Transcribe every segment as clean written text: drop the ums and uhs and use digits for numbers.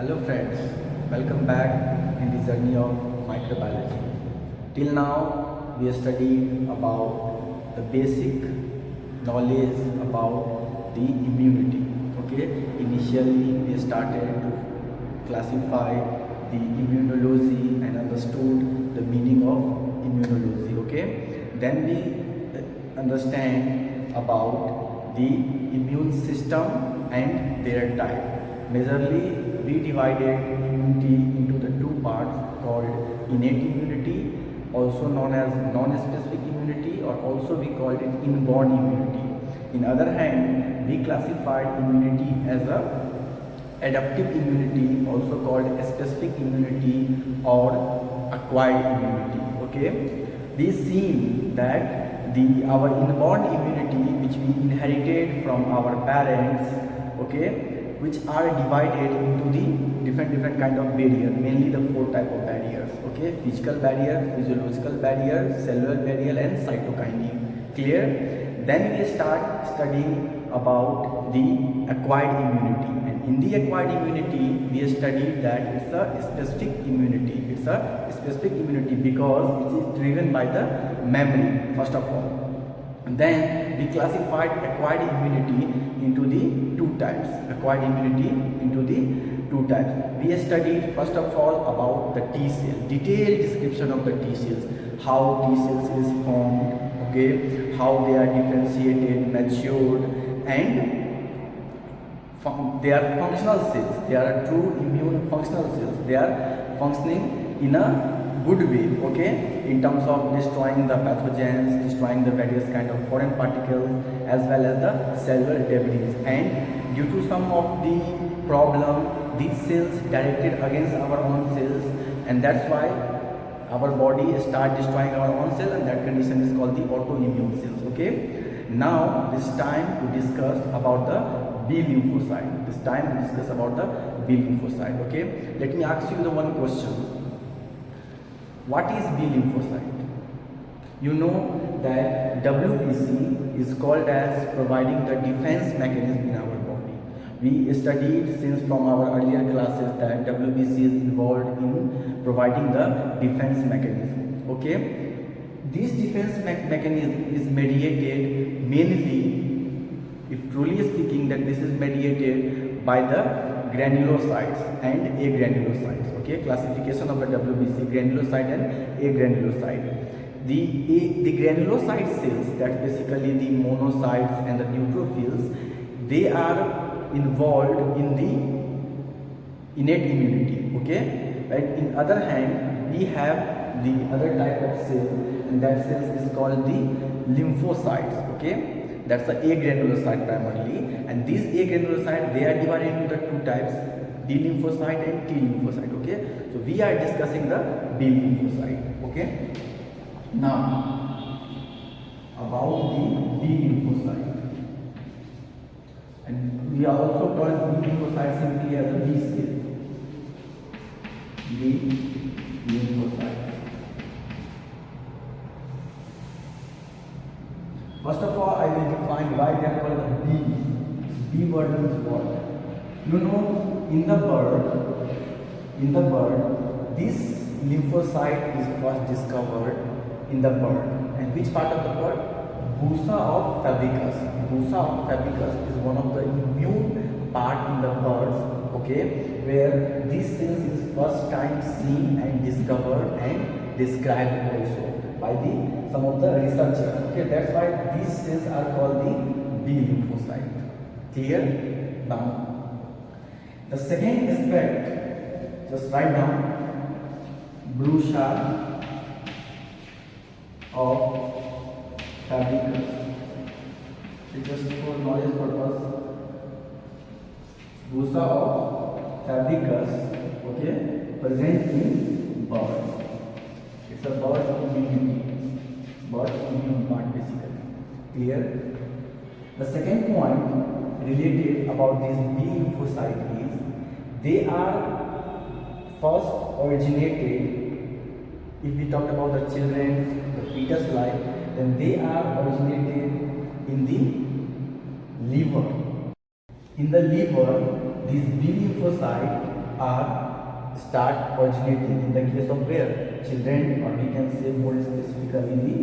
Hello friends, welcome back in the journey of microbiology. Till now we have studied about the basic knowledge about the immunity. Okay, initially we started to classify the immunology and understood the meaning of immunology. Okay, then we understand about the immune system and their type. Majorly, we divided immunity into the two parts called innate immunity, also known as non-specific immunity, or also we called it inborn immunity. In other hand, we classified immunity as a adaptive immunity, also called specific immunity or acquired immunity. Okay, we seen that our inborn immunity, which we inherited from our parents, okay, which are divided into the different kind of barrier, mainly the four type of barriers. Okay, physical barrier, physiological barrier, cellular barrier, and cytokine. Clear? Then we start studying about the acquired immunity, and in the acquired immunity we studied that it's a specific immunity. It's a specific immunity because it is driven by the memory first of all. And then we classified acquired immunity into the two types. Acquired immunity into the two types. We studied first of all about the T cell, detailed description of the T cells, how T cells is formed, okay, how they are differentiated, matured, and they are functional cells. They are true immune functional cells. They are functioning in a good way, okay, in terms of destroying the pathogens, destroying the various kind of foreign particles, as well as the cellular debris. And due to some of the problem, these cells directed against our own cells, and that's why our body start destroying our own cells, and that condition is called the autoimmune cells. Okay, now this time to discuss about the B lymphocyte. This time to discuss about the B lymphocyte. Okay, let me ask you the one question. What is B lymphocyte? You know that WBC is called as providing the defense mechanism in our body. We studied since from our earlier classes that WBC is involved in providing the defense mechanism. Okay, this defense mechanism is mediated mainly, if truly speaking, that this is mediated by the granulocytes and agranulocytes. Okay, classification of the WBC: granulocyte and agranulocyte. The granulocyte cells, that basically the monocytes and the neutrophils, they are involved in the innate immunity. Okay, right. In other hand, we have the other type of cell, and that cell is called the lymphocytes. Okay, that's the agranulocyte primarily, and these agranulocytes, they are divided into the two types, B lymphocyte and T lymphocyte. Okay, so we are discussing the B lymphocyte. Okay, now about the B lymphocyte, and we are also called B lymphocyte simply as a B cell. B lymphocyte. First of all, I will define why they are called the B. B word means what? You know, in the bird, this lymphocyte is first discovered in the bird. And which part of the bird? Bursa of fabricus. Bursa of fabricus is one of the immune part in the birds. Okay, where this cells is first time seen and discovered and described also by some of the researchers. Okay, that's why these cells are called the B lymphocyte. Clear? Now, the second aspect, just write down, Bursa of fabricus. It's just for knowledge purpose. Bursa of fabricus, okay, present in birds. It's a bird's immunity, bird's immune part basically. Clear? The second point related about this B lymphocyte is they are first originated, if we talk about the children, the fetus life, then they are originated in the liver. In the liver, this B lymphocyte are start originating in the case of where children, or we can say more specifically the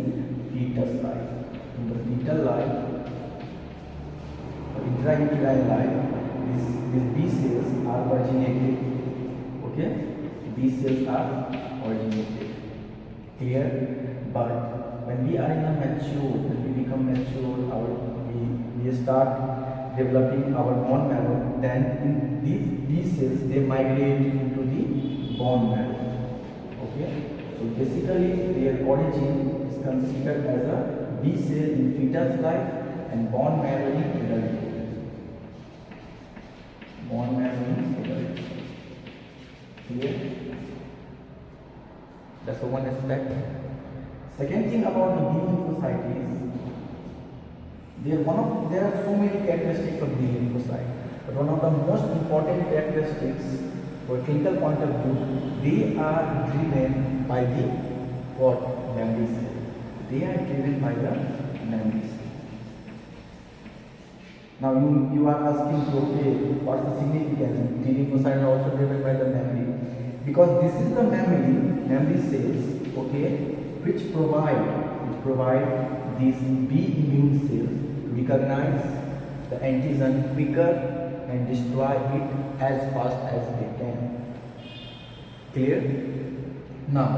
fetus life. In the fetal life or intrauterine life, these B cells are originated. Okay, B cells are originated. Clear? But when we are in a mature, when we become mature, we start developing our bone marrow, then in these B cells they migrate into the bone marrow. Okay, so basically their origin is considered as a B cell in fetus life and bone marrow in adulthood. Bone marrow in adulthood. Clear? That's the one aspect. Second thing about the B lymphocyte is there are so many characteristics of B lymphocyte, but one of the most important characteristics for clinical point of view, they are driven by the what? Memory cell. They are driven by the memory cell. Now you are asking, okay, what's the significance? B lymphocytes are also driven by the memory, because this is the memory cells, okay, which provide these B immune cells to recognize the antigen quicker and destroy it as fast as they can. Clear? Now,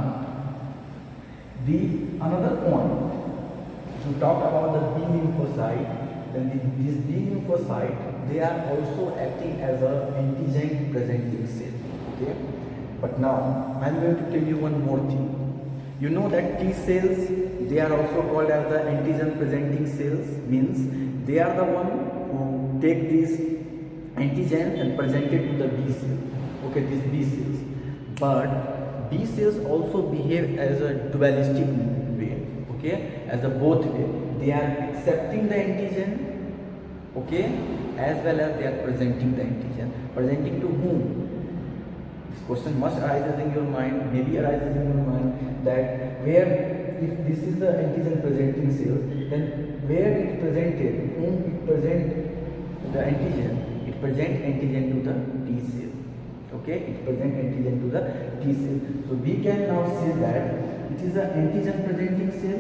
another point, to talk about the B lymphocyte, then these B lymphocyte, they are also acting as a antigen presenting cell. Okay? But now, I am going to tell you one more thing. You know that T cells, they are also called as the antigen presenting cells, means they are the one who take these antigen and present it to the B cell. Okay, these B cells. But B cells also behave as a dualistic way. Okay, as a both way. They are accepting the antigen, okay, as well as they are presenting the antigen. Presenting to whom? This question must arises in your mind, maybe arises in your mind, that where, if this is the antigen presenting cell, then where it presented, whom it present the antigen, it present antigen to the T cell. Okay, it present antigen to the T cell. So we can now say that it is an antigen presenting cell,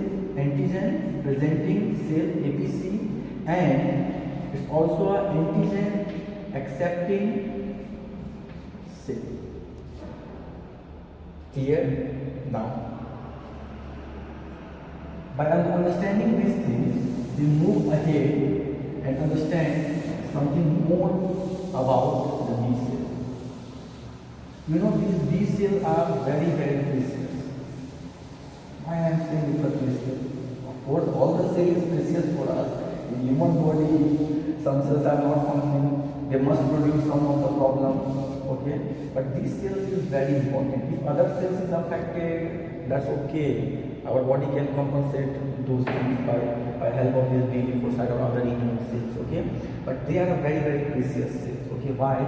APC, and it's also an antigen accepting cell. Clear? Now, by understanding these things, we move ahead and understand something more about the B cell. You know, these B cells are very, very precious. Why I am saying it's a precious? Of course, all the cells is precious for us. In human body, some cells are not functioning. They must produce some of the problem. Okay, but these cells is very important. If other cells is affected, that's okay. Our body can compensate those things by help of this B lymphocyte or other immune cells. Okay, but they are a very, very precious cells. Okay, why?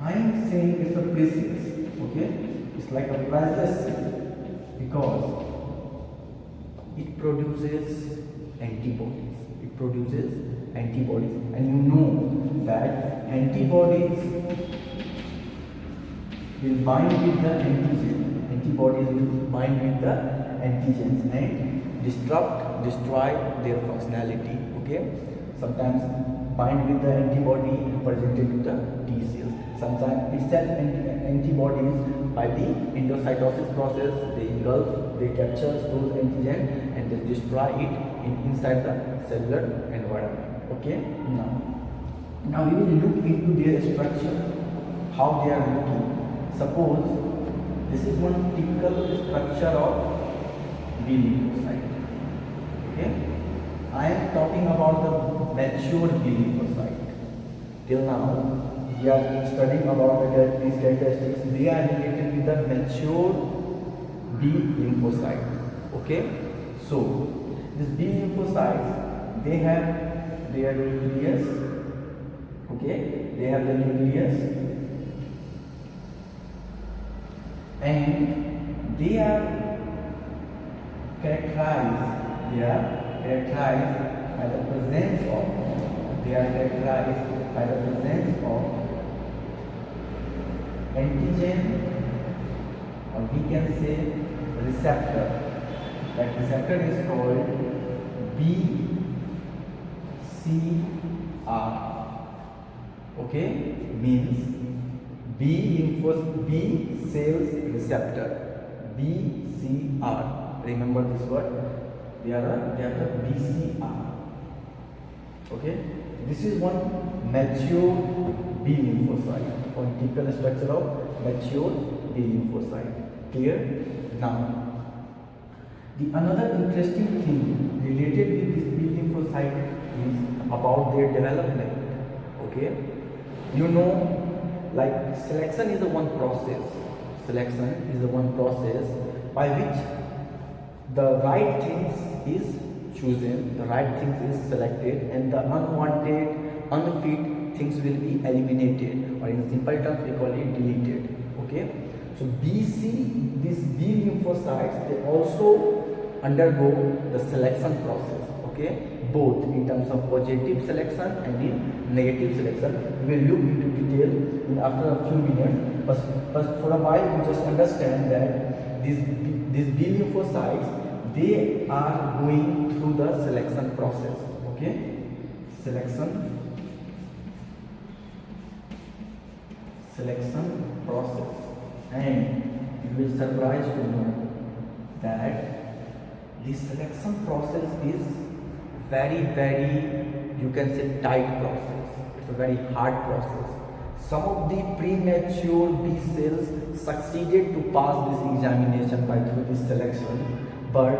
I am saying it's a precious. Okay, it's like a priceless cell because it produces antibodies. It produces antibodies, and you know that antibodies will bind with the antigen. Antibodies will bind with the antigens and destroy their functionality. Okay, sometimes bind with the antibody presented to the T cells. Sometimes itself antibodies by the endocytosis process, they engulf, they capture those antigens and they destroy it inside the cellular environment. Okay, now we will look into their structure, how they are looking. Suppose this is one typical structure of B lymphocyte. Okay, I am talking about the mature B lymphocyte. Till now, we are studying about these characteristics. They are related with the mature B lymphocyte. Okay, so this B lymphocytes, they have their nucleus. Okay, they have the nucleus, and they are characterized by the presence of antigen, or we can say receptor. That receptor is called BCR. Okay, means B cells receptor, BCR. Remember this word. They are the BCR. Okay, this is one mature B lymphocyte, or typical structure of mature B lymphocyte. Clear? Now, the another interesting thing related with this B lymphocyte is about their development. Okay, you know, like selection is the one process. Selection is the one process by which the right things is chosen, the right things is selected, and the unwanted, unfit things will be eliminated, or in simple terms we call it deleted. Okay, so these B lymphocytes, they also undergo the selection process. Okay, both in terms of positive selection and in negative selection. We will look into detail in after a few minutes, but for a while we just understand that these B lymphocytes, they are going through the selection process. Okay, selection process, and you will surprised to know that this selection process is very, you can say, tight process. It's a very hard process. Some of the premature B cells succeeded to pass this examination by through this selection, but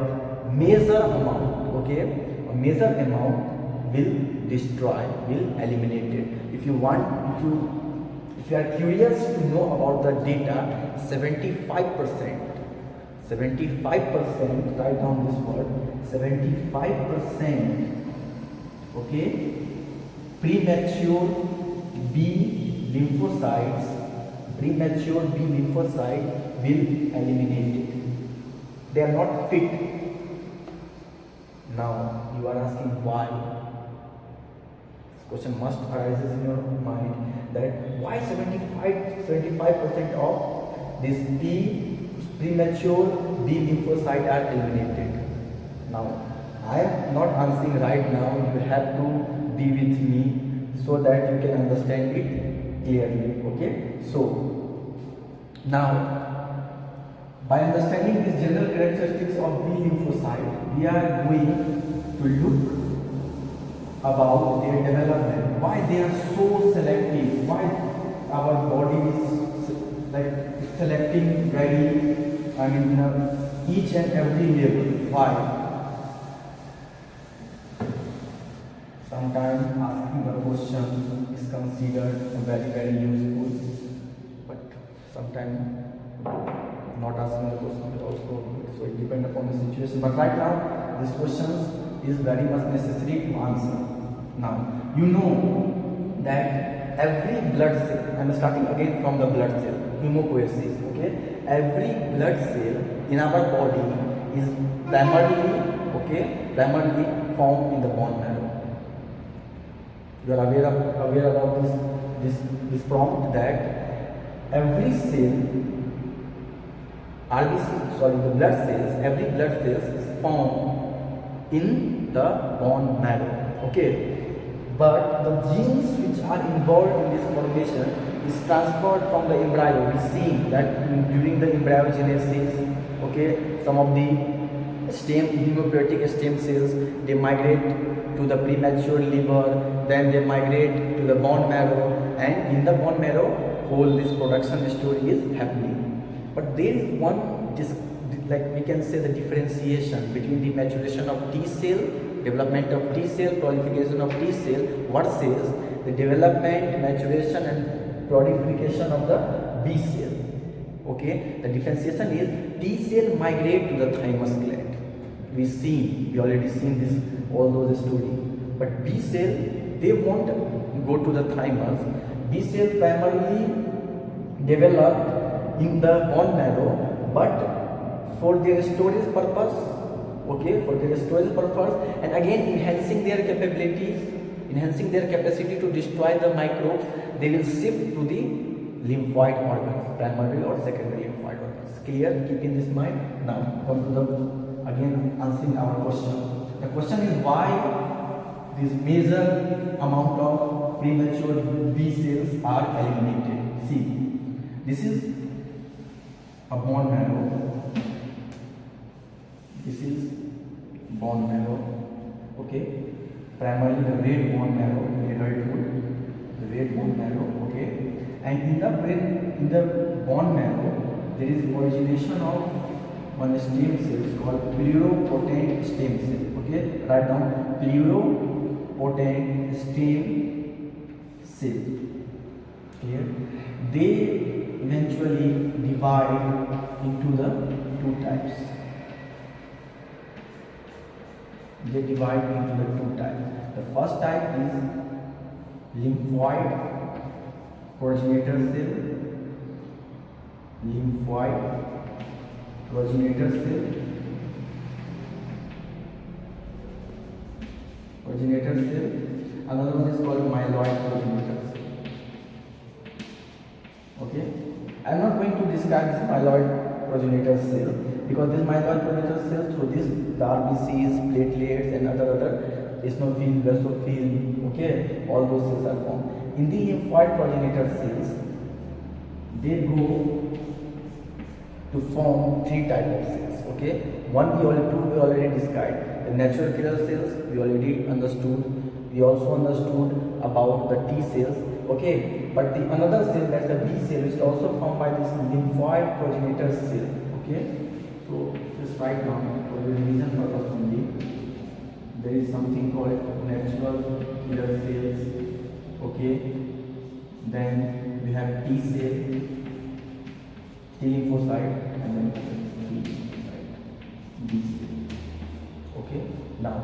major amount, okay, a major amount will destroy, will eliminate it. If you are curious to know about the data, 75%, write down this word, 75%, okay, premature B lymphocyte will eliminate it. They are not fit. Now you are asking why. This question must arise in your mind, that why 75% of this premature B lymphocyte are eliminated. Now I am not answering right now. You have to be with me so that you can understand it clearly. Okay, so now, by understanding these general characteristics of B lymphocyte, we are going to look about their development, why they are so selective, why our body is like selecting very, each and every level. Why? Sometimes asking a question is considered very useful, but sometimes not asking the question is also good. So it depends upon the situation. But right now, this question is very much necessary to answer. Now, you know that every blood cell, I am starting again from the blood cell, hemopoiesis. Okay, every blood cell in our body is primarily formed in the bone marrow. You are aware about this prompt, that every cell, the blood cells, every blood cells is formed in the bone marrow. Okay, but the genes which are involved in this formation is transferred from the embryo. We see that during the embryogenesis, okay, some of the hematopoietic stem cells, they migrate to the premature liver, then they migrate to the bone marrow, and in the bone marrow, whole this production story is happening. But there is one, like we can say, the differentiation between the maturation of T cell, development of T cell, proliferation of T cell, versus the development, maturation and proliferation of the B cell. Okay, the differentiation is T cell migrate to the thymus gland. We already seen this, all those stories. But B cell, they won't go to the thymus. B cell primarily developed in the bone marrow, but for their storage purpose, and again enhancing their capabilities, enhancing their capacity to destroy the microbes, they will shift to the lymphoid organs, primary or secondary lymphoid organs. Clear? Keep in this mind. Now come to the again answering our question. The question is why this major amount of premature B cells are eliminated. See, this is a bone marrow. This is bone marrow. Okay, primarily the red bone marrow in adulthood, the red bone marrow. Okay, and in the bone marrow there is origination of one stem cells called pluripotent stem cell. Okay, write down pluripotent stem cell. Clear? They eventually divide into the two types. They divide into the two types. The first type is lymphoid progenitor cell. Lymphoid progenitor cell. Progenitor cell. Another one is called myeloid progenitor cell. Okay. I am not going to describe this myeloid progenitor cell because this myeloid progenitor cell through this the RBCs, platelets and other eosinophil, basophil, okay, all those cells are formed. In the lymphoid progenitor cells, they go to form three types of cells. Okay, two we already described. The natural killer cells we already understood. We also understood about the T cells. Okay, but the another cell, that's the B cell, is also formed by this lymphoid progenitor cell. Okay, so just write down for the revision purpose only. There is something called natural killer cells. Okay, then we have T cell, T lymphocyte, and then T lymphocyte, B cell. Okay, now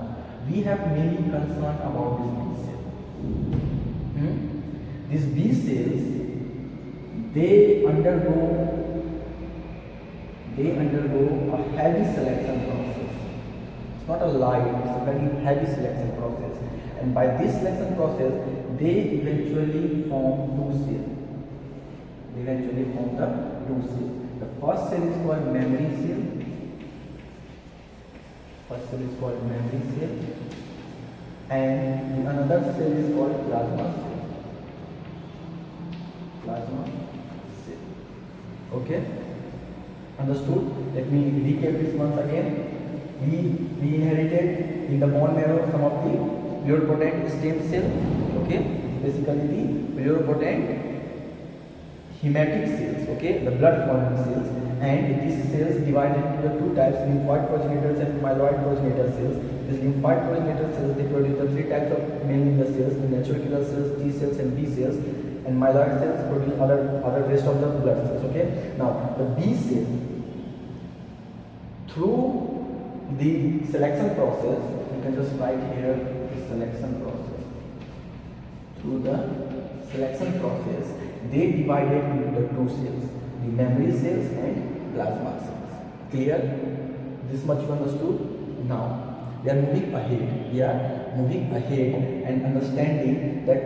we have mainly concern about this B cell. These B cells, they undergo a heavy selection process. It's not a light, it's a very heavy selection process. And by this selection process, they eventually form two cells. They eventually form the two cells. The first cell is called memory cell. First cell is called memory cell. And another cell is called plasma cell. Plasma cell. Okay? Understood? Let me recap this once again. We inherited in the bone marrow some of the pluripotent stem cell. Okay? Basically the pluripotent hematic cells. Okay? The blood forming cells. And these cells divided into the two types, lymphoid progenitors and myeloid progenitor cells. These lymphoid progenitor cells, they produce the three types of mainly the cells, the natural killer cells, T cells and B cells. And myeloid cells produce other rest of the blood cells. Okay. Now the B cell, through the selection process, you can just write here the selection process. Through the selection process, they divided into the two cells, the memory cells and plasma cells. Clear? This much you understood? Now we are moving ahead. We are moving ahead and understanding that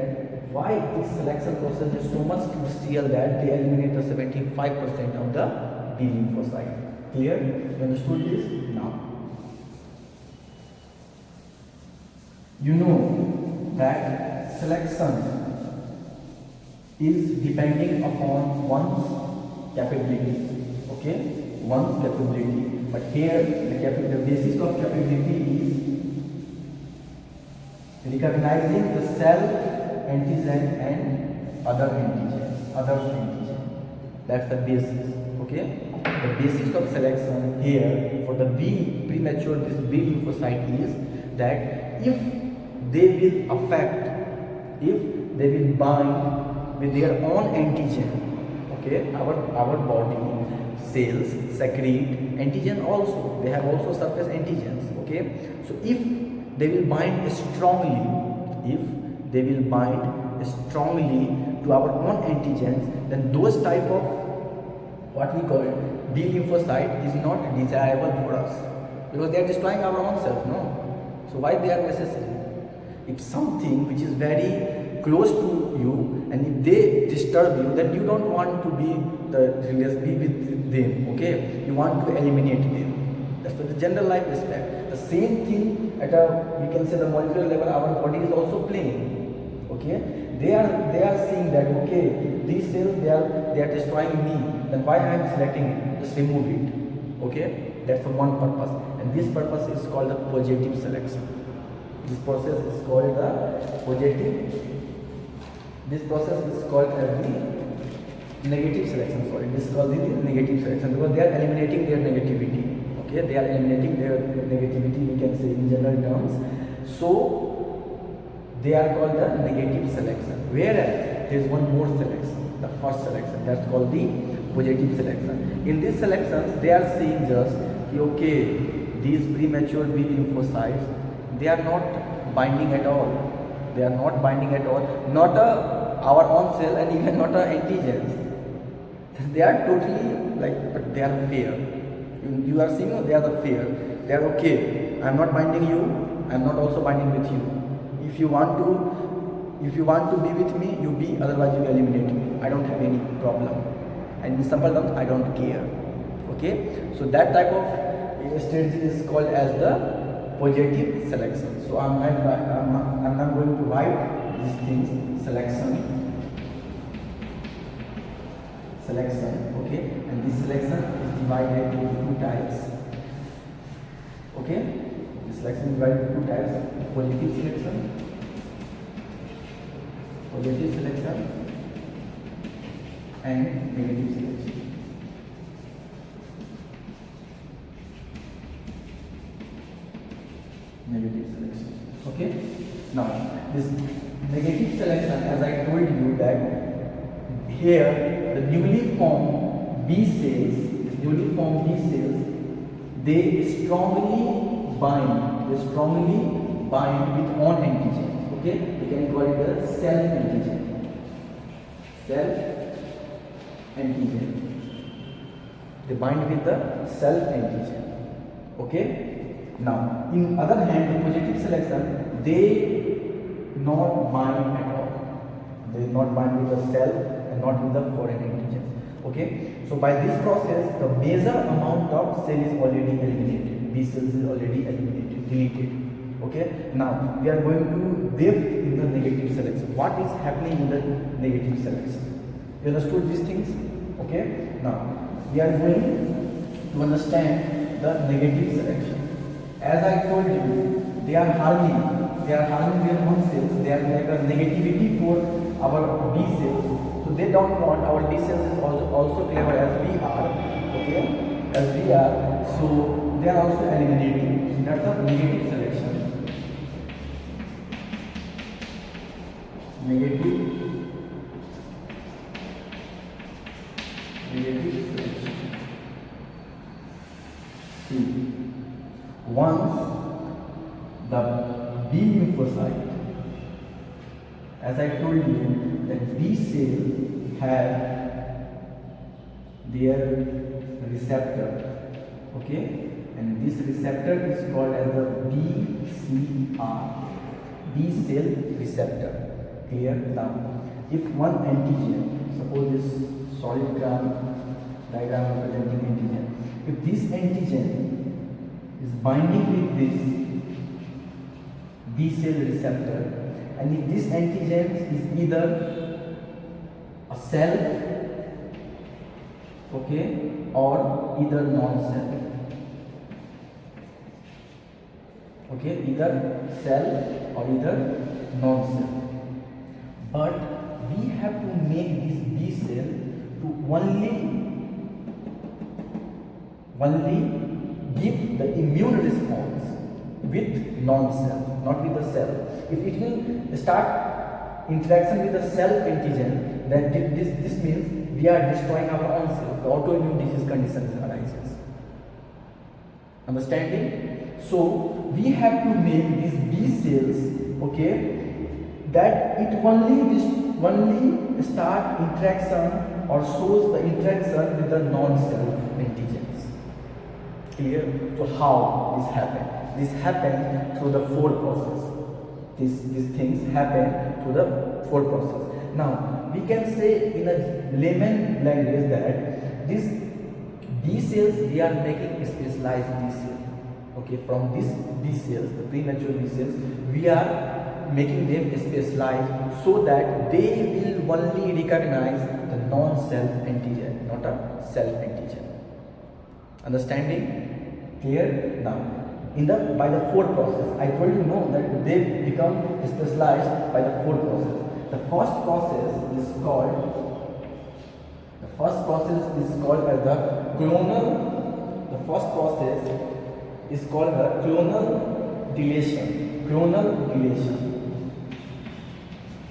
why this selection process is so much crucial that they eliminate the 75% of the B lymphocyte. Clear? You understood this? Now, you know that selection is depending upon one's capability. Okay? One's capability. But here, the basis of capability is recognizing the self antigen and other antigen. That's the basis. Okay, the basis of selection here for the B premature this B lymphocyte is that if they will bind with their own antigen. Okay, our body cells secrete antigen also. They have also surface antigens. Okay, so if they will bind strongly, to our own antigens, then those type of what we call B lymphocyte is not desirable for us because they are destroying our own self. No, so why they are necessary? If something which is very close to you, and if they disturb you, then you don't want to be with them, okay? You want to eliminate them. That's what the general life respect. The same thing at a, we can say, the molecular level, our body is also playing, okay? They are seeing that, okay, these cells, they are destroying me, then why I am selecting it? Just remove it, okay? That's for one purpose, and this purpose is called the positive selection. This process is called the positive. This process is called as the negative selection. Sorry, this is called the negative selection, because they are eliminating their negativity. Okay, they are eliminating their negativity, we can say in general terms. So they are called the negative selection. Whereas there is one more selection, the first selection, that's called the positive selection. In these selections, they are saying just, okay, these premature B lymphocytes, they are not binding at all. They are not binding at all. Not our own cell, and even not antigens. They are totally but they are fair. You are seeing, they are the fair. They are okay. I am not binding you. I am not also binding with you. If you want to be with me, you be. Otherwise, you eliminate me. I don't have any problem. And in simple terms, I don't care. Okay. So that type of strategy is called as the positive selection. So I'm not going to write these things, selection, okay, and this selection is divided into two types, okay. This selection is divided into two types: positive selection, and negative selection. Negative selection. Okay. Now, this negative selection, as I told you that here the newly formed B cells, they strongly bind with own antigen. Okay, we can call it the self antigen. They bind with the self antigen. Okay. Now, in other hand, the positive selection, they not bind at all. They not bind with the self and not with the foreign antigens. Okay. So by this process, the major amount of cell is already eliminated. B cells is already eliminated, deleted. Okay. Now we are going to depth in the negative selection. What is happening in the negative selection? You understood these things? Okay. Now we are going to understand the negative selection. As I told you, they are harming their own cells. They are like a negativity for our B cells. So they don't want our B cells is also clever as we are. Okay, as we are. So they are also eliminating. That's the negative selection. Negative selection. See. Once the B lymphocyte, as I told you, that B cell have their receptor, okay, and this receptor is called as the BCR, B cell receptor. Clear? Now, if one antigen, suppose this solid diagram representing antigen, if this antigen is binding with this B cell receptor, and if this antigen is either a self, okay, or either non-self, okay, either self or either non-self. But we have to make this B cell to only give the immune response with non-self, not with the self. If it will start interaction with the self antigen, then this means we are destroying our own self. The autoimmune disease condition arises. Understanding? So we have to make these B cells, okay, that it only start interaction or shows the interaction with the non-self antigens. Clear? So how this happens? This happens through the four process. these things happen through the fold process. Now we can say in a layman language that this B cells we are making specialized B cell. Okay, from this B cells, the premature B cells, we are making them specialized so that they will only recognize the non-self antigen, not a self antigen. Understanding? Clear? Now, by the fold process, I told you no that they become specialized by the fold process. The first process is called as the clonal. The first process is called the clonal deletion. Clonal deletion.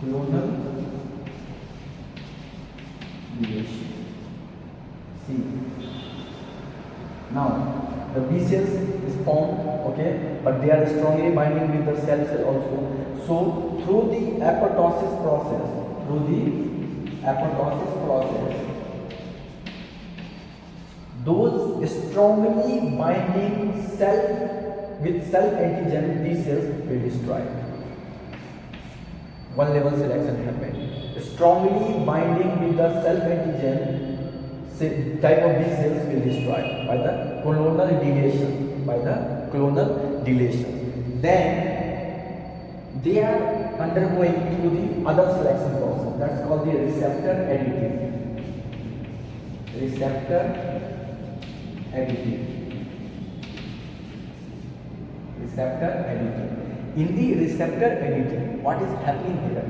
Clonal deletion. See. Now the B cells is formed, okay, but they are strongly binding with the cell also. So through the apoptosis process, those strongly binding self antigen B cells will destroy. One level selection happened. Strongly binding with the self antigen type of B cells will destroy by the clonal deletion. Then they are undergoing through the other selection process. That's called the receptor editing. In the receptor editing, what is happening here?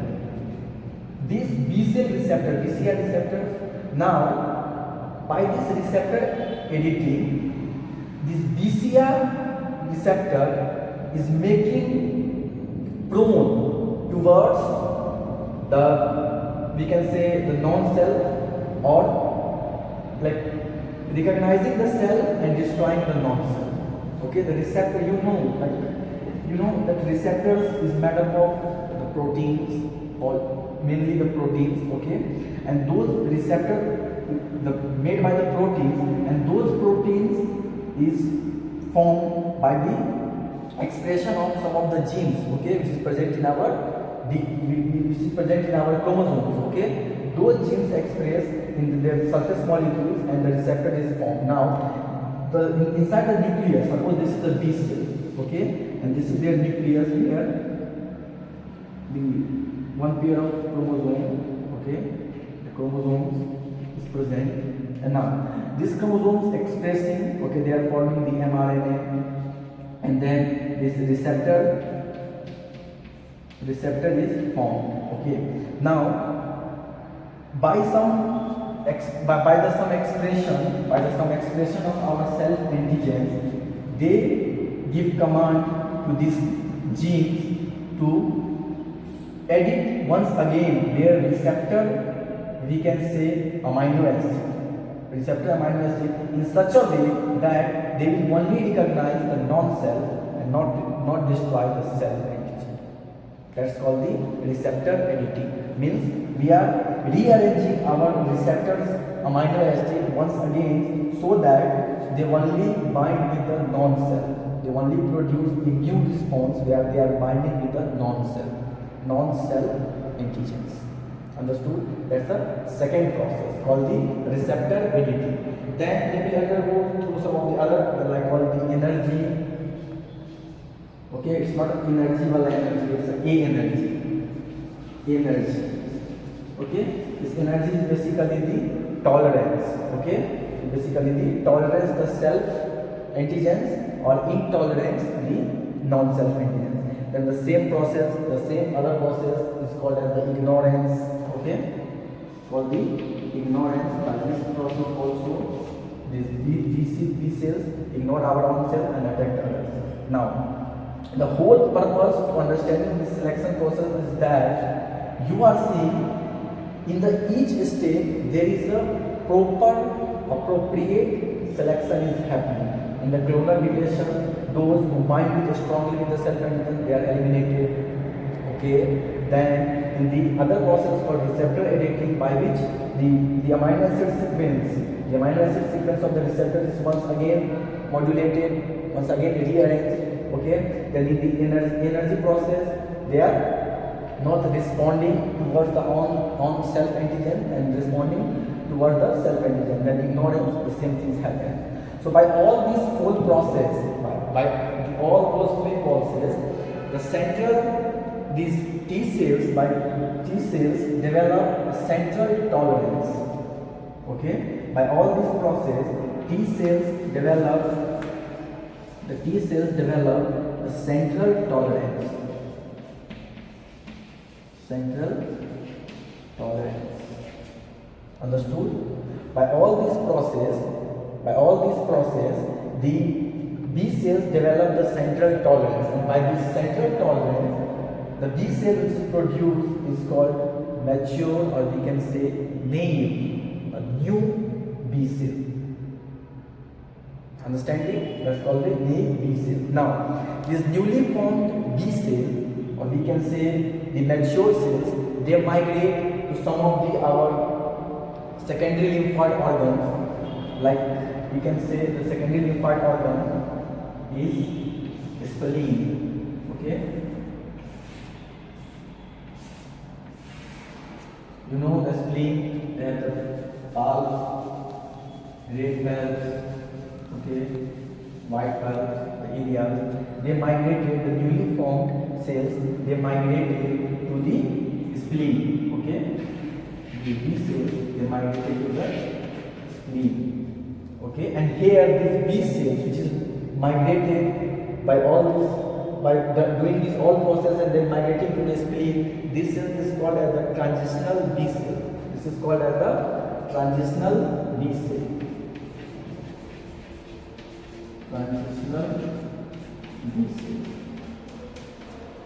These B cell receptor, BCR receptors, now by this receptor editing, this BCR receptor is making prone towards the, we can say, the non-self, or like recognizing the self and destroying the non-self. Okay, the receptor, you know that receptors is made up of the proteins, or mainly the proteins, okay, and those receptors made by the proteins, and those proteins is formed by the expression of some of the genes, okay, which is present in our chromosomes, okay. Those genes express in their surface molecules and the receptor is formed. Now inside the nucleus, suppose this is a B cell, okay, and this is their nucleus here, the one pair of chromosome, okay, the chromosomes is present, and now these chromosomes expressing, okay, they are forming the mRNA, and then this receptor is formed, okay. Now by some expression of our self antigens, they give command to these genes to edit once again their receptor, we can say amino acid in such a way that they will only recognize the non-self and not destroy the self antigen. That's called the receptor editing. Means we are rearranging our receptors amino acid once again so that they only bind with the non-self. They only produce immune response where they are binding with the non-self antigens. Understood? That's the second process called the receptor editing. Then they will undergo through some of the other, like called the energy. Okay, it's not energy, it's A energy. Okay, this energy is basically the tolerance. Okay, basically the tolerance the self antigens or intolerance the non-self antigens. Then the same other process is called as the ignorance. Okay, called the ignorance. By this process also, these B cells ignore our own cell and attack other cells. Now, the whole purpose to understanding this selection process is that you are seeing in each stage there is a proper, appropriate selection is happening. In the clonal deletion, those who bind strongly with the self antigen, they are eliminated. Okay. Then in the other process called receptor editing, by which the amino acid sequence of the receptor is once again modulated, once again rearranged, Okay, then in the energy process, they are not responding towards the on self antigen and responding towards the self antigen. Then ignorance, the same things happen. So by all these four process, by all those three processes, the central, these T cells, by T cells develop a central tolerance. Okay, by all these process, T cells develop, the T cells develop a central tolerance. Central tolerance. Understood? By all these process, the B cells develop the central tolerance, and by this central tolerance, the B cell which is produced is called mature, or we can say naive, a new B cell. Understanding? That's called the naive B cell. Now, this newly formed B cell, or we can say the mature cells, they migrate to some of our secondary lymphoid organs, like we can say the secondary lymphoid organ is spleen. Okay, you know the spleen, then the valves, red valves, okay, white valves, the areas, they migrated, the newly formed cells, they migrated to the spleen. Okay, the B cells, they migrated to the spleen. Okay, and here this B cells which is migrated by all this, doing this all process and then migrating to the spleen, this cell is called as the transitional B cell. This is called as the transitional B cell. Transitional B cell.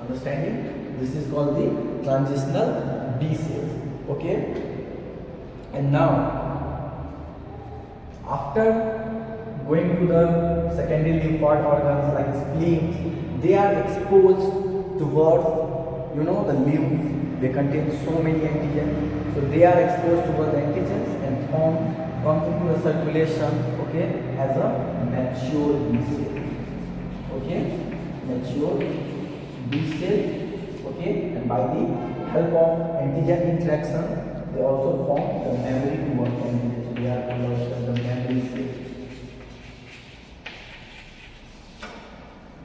Understanding? This is called the transitional B cell. Okay, and now after going to the secondary lymphoid organs like spleen, they are exposed towards, you know, the lymph. They contain so many antigens, so they are exposed towards the antigens and comes into the circulation. Okay, as a mature B cell. Okay, mature B cell. Okay, and by the help of antigen interaction, they also form the memory towards the antigen. So they are called the memory cell.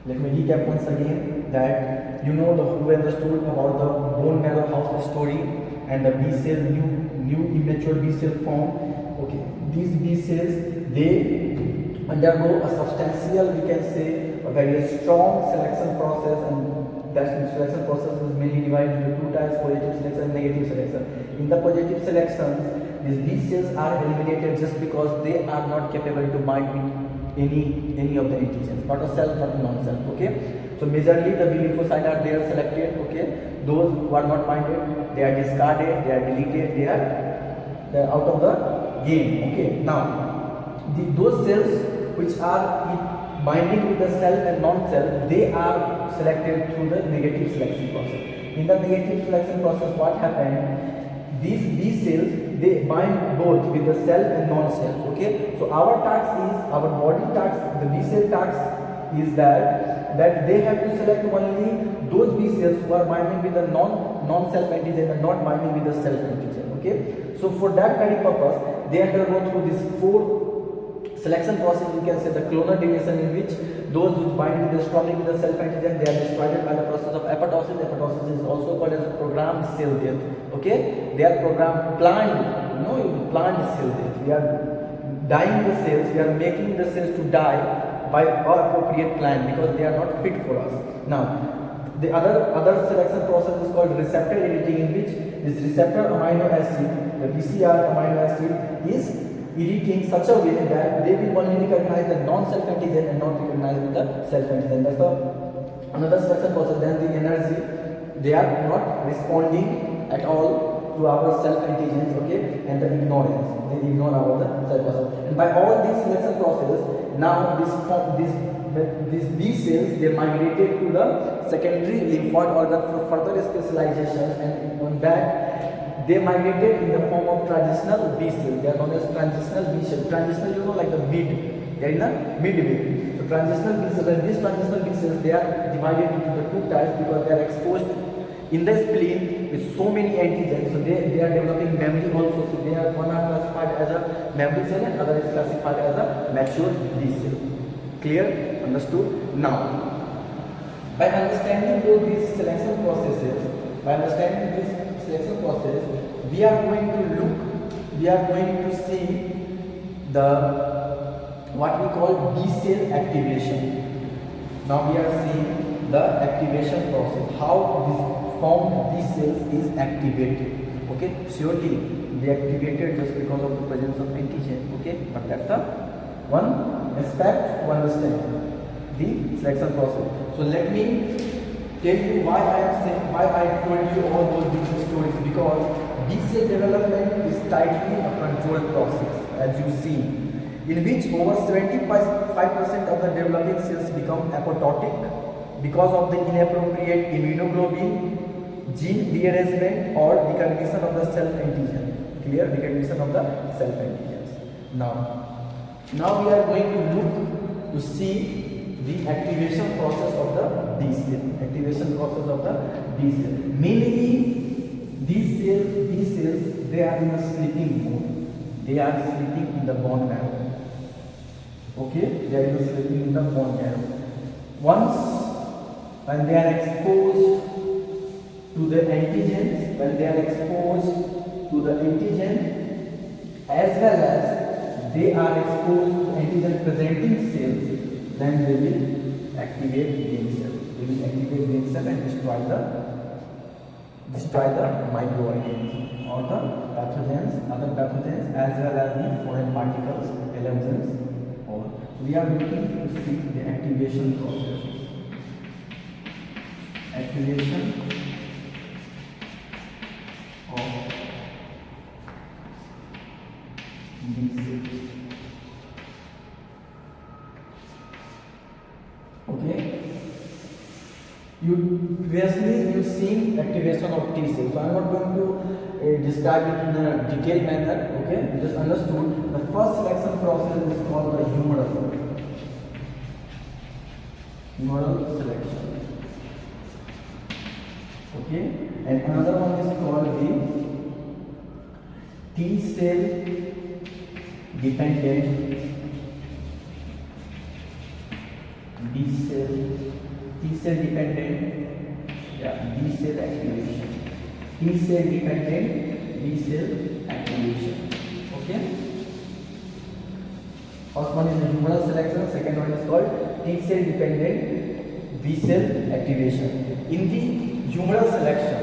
Let me recap once again that you know who understood about the bone marrow house story and the B cell, new immature B cell form. Okay, these B cells, they undergo a substantial, we can say, a very strong selection process, and that selection process is mainly divided into two types: positive selection and negative selection. In the positive selections, these B cells are eliminated just because they are not capable to bind with any of the antigens, not a self, not a non-self. Okay, so majorly the B lymphocytes are there selected. Okay, those who are not binded, they are discarded, they are deleted, they are out of the game. Okay, now those cells which are binding with the self and non-self, they are selected through the negative selection process. In the negative selection process, what happened? These B cells, they bind both with the self and non-self. Okay, so our task is, our body task, the B cell task is that they have to select only those B cells who are binding with the non-self antigen and not binding with the self antigen. Okay, so for that very purpose, they undergo through this four selection process. We can say the clonal division, in which those which bind with strongly with the self antigen, they are destroyed by the process of apoptosis. Apoptosis is also called as programmed cell death. Okay, they are planned cell death. We are dying the cells, we are making the cells to die by our appropriate plan because they are not fit for us. Now, the other selection process is called receptor editing, in which this receptor amino acid, the BCR amino acid, is editing such a way that they will only recognize the non-self antigen and not recognize the self antigen. That's another selection process. Then the energy, they are not responding at all to our self antigens. Okay, and the ignorance, they ignore our self process. And by all these selection processes, now these B cells, they migrated to the secondary lymphoid organ for further specialization, and on that they migrated in the form of transitional B cell. They are known as transitional B cell. Transitional, like the mid, they are in the midway. So transitional B cells, and these transitional B cells, they are divided into the two types because they are exposed in the spleen with so many antigens, so they are developing memory also. So they are, one are classified as a memory cell and other is classified as a mature B cell. Clear? Understood? Now, by understanding both these selection processes, we are going to see the what we call B cell activation. Now we are seeing the activation process, how this formed B cells is activated. Okay, surely they activated just because of the presence of antigen. Okay, but that's the one aspect to understand the selection process. So let me tell you why I told you all those different stories, because B cell development is tightly a controlled process, as you see, in which over 75% of the developing cells become apoptotic because of the inappropriate immunoglobulin, gene rearrangement or recognition of the self-antigen. Clear? Recognition of the self-antigens. Now we are going to look to see the activation process of the B cell. Mainly these cells, they are in a sleeping mode. They are sleeping in the bone marrow. Okay, they are sleeping in the bone marrow. Once when they are exposed to the antigens, as well as they are exposed to antigen presenting cells, then they will activate game cells. They will activate game cell and destroy the microorganisms or the pathogens, other pathogens, as well as the foreign particles, allergens. So we are looking to see the activation process. Activation of B cells. Okay. Previously you seen activation of T cells. So I am not going to describe it in a detailed manner. Okay, you just understood. The first selection process is called the humoral selection. Okay, and another one is called the T cell dependent B cell activation. T cell dependent B cell activation. Okay. First one is the humoral selection. Second one is called T cell dependent B cell activation. In the humoral selection,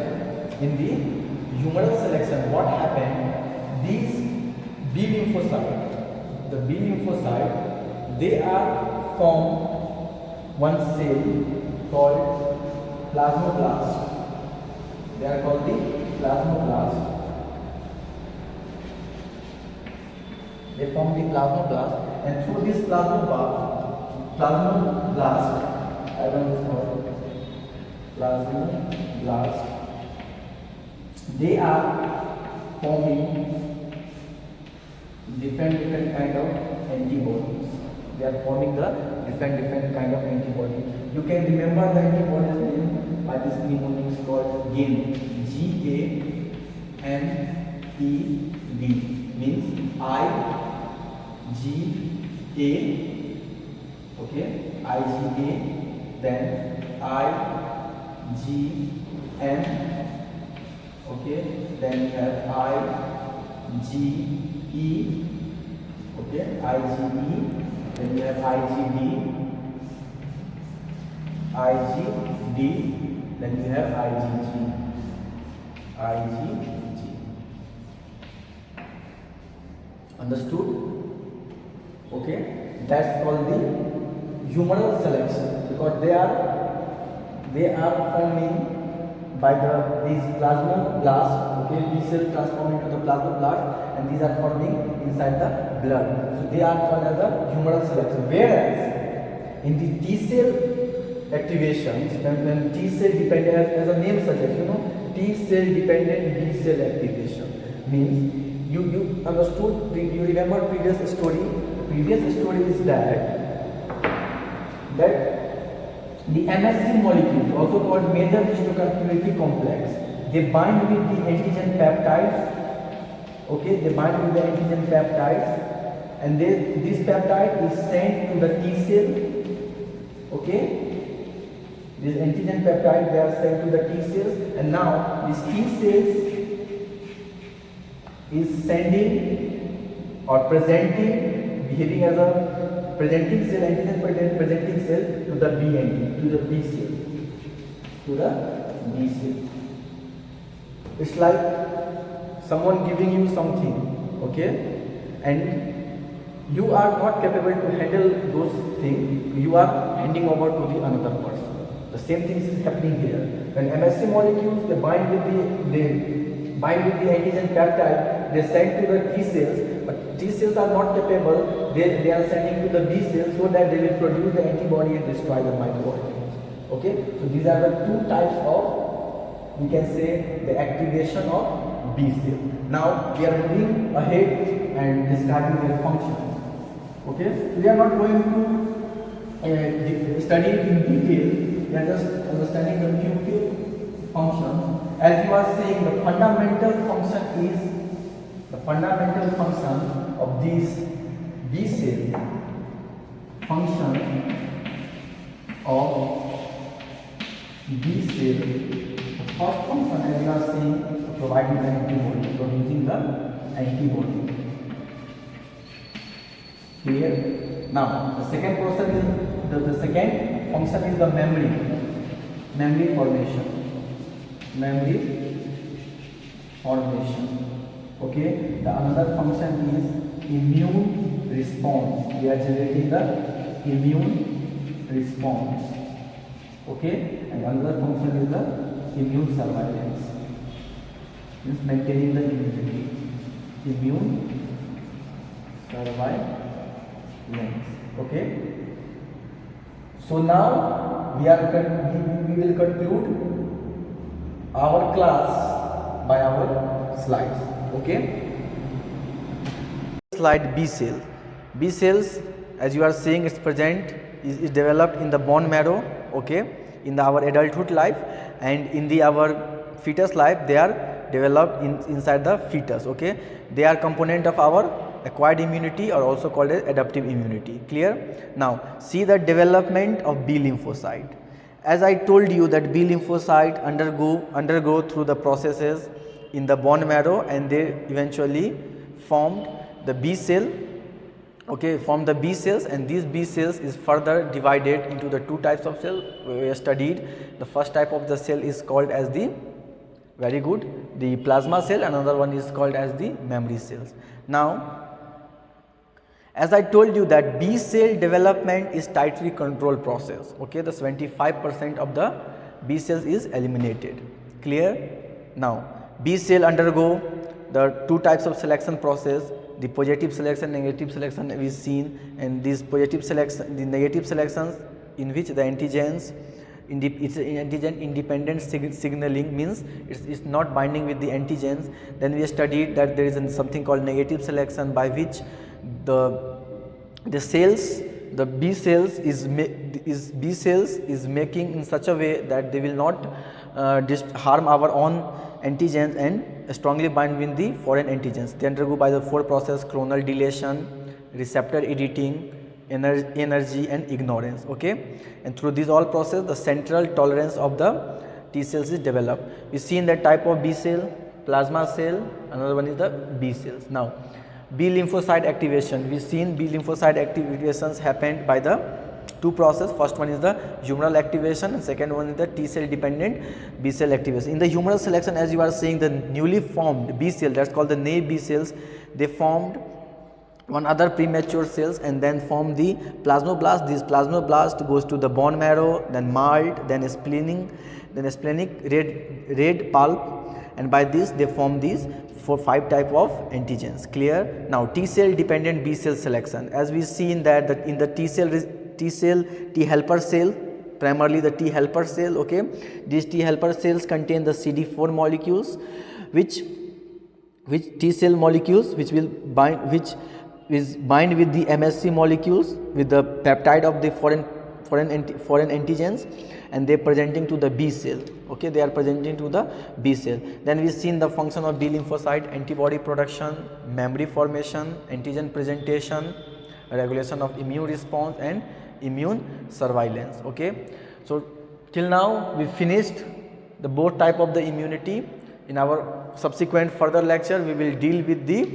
what happened? These B lymphocyte, they are formed one cell called plasmablast. They are called the plasmablast. They form the plasmablast, and through this plasmablast, they are forming different kind of antibodies. They are forming the different kind of antibodies. You can remember the antibodies name by this mnemonics called GAMED. GAMED means IgA. Okay, IgA, then IgM. Okay, then we have IgE. Okay, IgE. Then we have IgD. Then we have IgG. Understood? Okay, that's called the humoral selection, because they are forming by these plasmablasts. Okay, B cells transform into the plasmablast, and these are forming inside the blood. So they are called as the humoral selection. Whereas in the T cell activations, when T cell dependent, as the name suggests, T cell dependent B cell activation means you understood. You remember previous story. The previous story is that that the MSC molecules, also called major histocompatibility complex, they bind with the antigen peptides. Okay, they bind with the antigen peptides, and this peptide is sent to the T cell. Okay, this antigen peptide, they are sent to the T cells, and now this T cells is sending or presenting, behaving as a presenting cell, antigen presenting cell to the B cell, It's like someone giving you something, okay, and you are not capable to handle those things. You are handing over to the another person. The same thing is happening here. When MSC molecules, they bind with the antigen peptide, they send to the T cells, but T cells are not capable. They are sending to the B cells so that they will produce the antibody and destroy the microorganisms. Okay, so these are the two types of, we can say, the activation of B cell. Now we are moving ahead and describing their functions. Okay, so we are not going to study it in detail. We are just understanding the few functions. As you are saying, the fundamental function of these B cell function of B cell. The first function, as you are saying, is providing the antibody, producing the antibody. Clear? Now, the second process is the second function is the memory formation. Okay. The another function is immune response. We are generating the immune response. Okay. And another function is the immune surveillance. Means maintaining the immunity. Immune surveillance. Okay. So now we will conclude our class by our slides. Okay. Slide B cell. B cells, as you are seeing, it's present, is developed in the bone marrow. Okay, in our adulthood life, and in our fetus life, they are developed inside the fetus. Okay, they are component of our acquired immunity, or also called as adaptive immunity. Clear? Now see the development of B lymphocyte. As I told you that B lymphocyte undergo through the processes in the bone marrow, and they eventually formed the B cell. Okay, from the B cells, and these B cells is further divided into the two types of cell we studied. The first type of the cell is called as the the plasma cell. Another one is called as the memory cells. Now, as I told you that B cell development is tightly controlled process. Okay, the 75% of the B cells is eliminated. Clear? Now, B cell undergo the two types of selection process. The positive selection, negative selection we seen, and this positive selection, the negative selections in which the antigens, it's antigen independent signaling, means it's not binding with the antigens. Then we studied that there is something called negative selection, by which the cells, the B cells is making in such a way that they will not harm our own antigens and strongly bind with the foreign antigens. They undergo by the four process: clonal deletion, receptor editing, energy and ignorance. Okay, and through these all process, the central tolerance of the T cells is developed. We see in that type of B cell, plasma cell, another one is the B cells. Now, B lymphocyte activation. We seen B lymphocyte activations happened by the two process. First one is the humoral activation, and second one is the T cell dependent B cell activation. In the humoral selection, as you are seeing, the newly formed B cell, that's called the naive B cells, they formed one other premature cells and then form the plasmablast. This plasmablast goes to the bone marrow, then malt, then splenic red pulp, and by this they form these 5 type of antigens. Clear? Now, T cell dependent B cell selection. As we see in that in the T helper cell, primarily the T helper cell. Okay, these T helper cells contain the CD4 molecules, which T cell molecules which will bind with the MSC molecules with the peptide of the foreign antigens, and they presenting to the B cell. Okay, they are presenting to the B cell. Then we seen the function of B lymphocyte: antibody production, memory formation, antigen presentation, regulation of immune response, and immune surveillance. Okay, so till now we finished the both type of the immunity. In our subsequent further lecture we will deal with the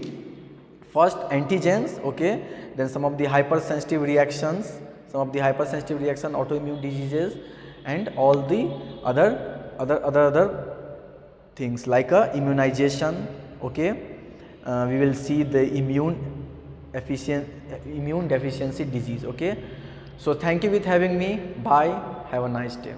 first antigens, okay, then some of the hypersensitive reactions, autoimmune diseases, and all the other things like immunization. Okay, we will see the immune deficiency disease. Okay, so thank you with having me. Bye, have a nice day.